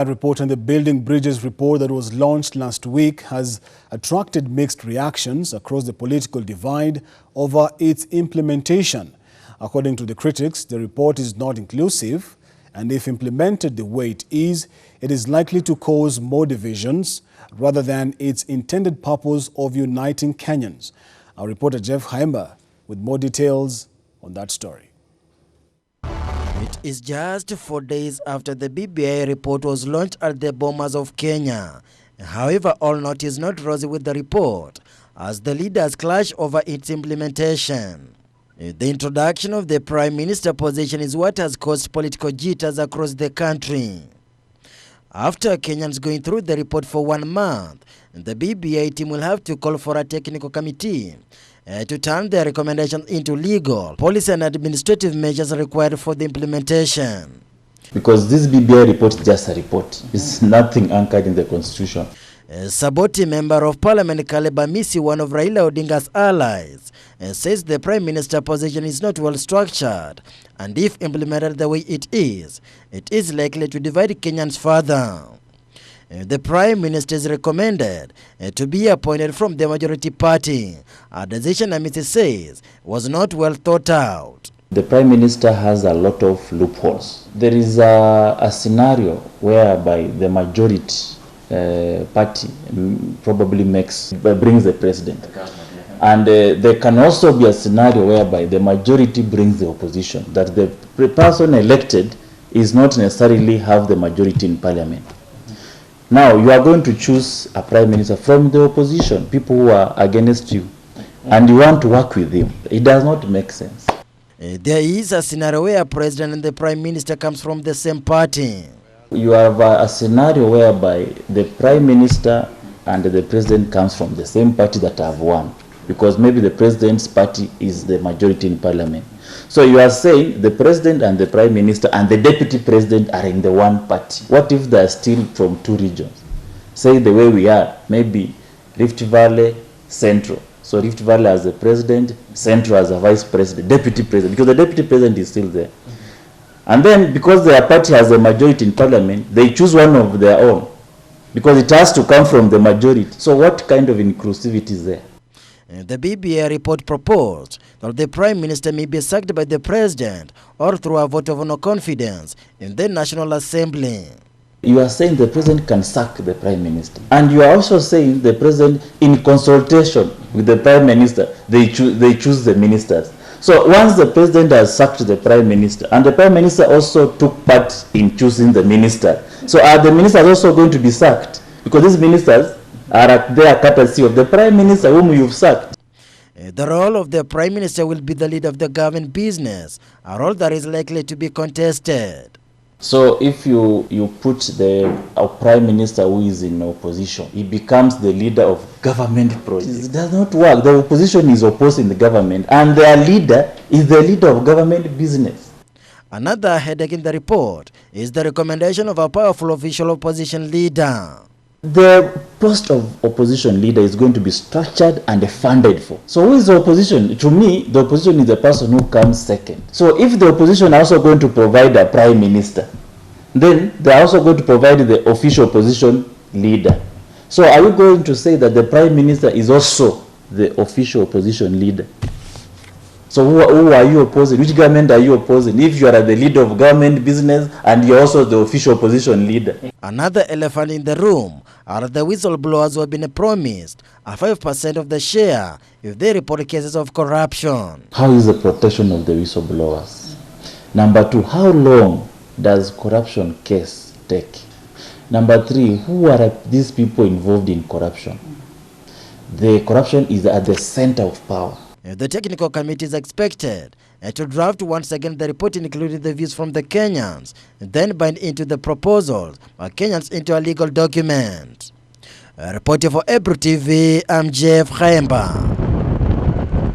A report on the Building Bridges report that was launched last week has attracted mixed reactions across the political divide over its implementation. According to the critics, the report is not inclusive, and if implemented the way it is likely to cause more divisions rather than its intended purpose of uniting Kenyans. Our reporter Jeff Khaemba with more details on that story. It is just 4 days after the BBI report was launched at the Bomas of Kenya. However, all note is not rosy with the report, as the leaders clash over its implementation. The introduction of the Prime Minister position is what has caused political jitters across the country. After Kenyans going through the report for 1 month, the BBI team will have to call for a technical committee to turn their recommendations into legal, policy and administrative measures required for the implementation. Because this BBI report is just a report. It's nothing anchored in the constitution. Saboti Member of Parliament Khaemba, one of Raila Odinga's allies, says the Prime Minister position is not well structured, and if implemented the way it is likely to divide Kenyans further. The Prime Minister is recommended to be appointed from the majority party, a decision Amisi says was not well thought out. The Prime Minister has a lot of loopholes. There is a scenario whereby the majority party probably brings the president. And there can also be a scenario whereby the majority brings the opposition, that the person elected is not necessarily have the majority in parliament. Now, you are going to choose a prime minister from the opposition, people who are against you, and you want to work with him. It does not make sense. There is a scenario where a president and the prime minister comes from the same party. You have a scenario whereby the prime minister and the president comes from the same party that have won, because maybe the president's party is the majority in parliament. So you are saying the president and the prime minister and the deputy president are in the one party. What if they are still from 2 regions? Say the way we are, maybe Rift Valley, Central. So Rift Valley as the president, Central as a vice president, deputy president, because the deputy president is still there. And then because their party has a majority in parliament, they choose one of their own, because it has to come from the majority. So what kind of inclusivity is there? The BBI report proposed that the Prime Minister may be sacked by the President or through a vote of no confidence in the National Assembly. You are saying the President can sack the Prime Minister. And you are also saying the President, in consultation with the Prime Minister, they choose the ministers. So once the President has sacked the Prime Minister, and the Prime Minister also took part in choosing the minister, so are the ministers also going to be sacked? Because these ministers are at their courtesy of the Prime Minister whom you've sacked. The role of the Prime Minister will be the lead of the government business, a role that is likely to be contested. So if you put the Prime Minister who is in opposition, he becomes the leader of government projects. It does not work. The opposition is opposing the government, and their leader is the leader of government business. Another headache in the report is the recommendation of a powerful official opposition leader. The post of opposition leader is going to be structured and funded for. So who is the opposition? To me, the opposition is the person who comes second. So if the opposition are also going to provide a prime minister, then they are also going to provide the official opposition leader. So are you going to say that the prime minister is also the official opposition leader? So who are you opposing? Which government are you opposing? If you are the leader of government business and you're also the official opposition leader. Another elephant in the room are the whistleblowers who have been promised a 5% of the share if they report cases of corruption. How is the protection of the whistleblowers? Number 2, how long does corruption case take? Number 3, who are these people involved in corruption? The corruption is at the center of power. The technical committee is expected to draft once again the report, including the views from the Kenyans, and then bind into the proposals by Kenyans into a legal document. Reporting for Ebru TV, I'm Jeff Khaemba.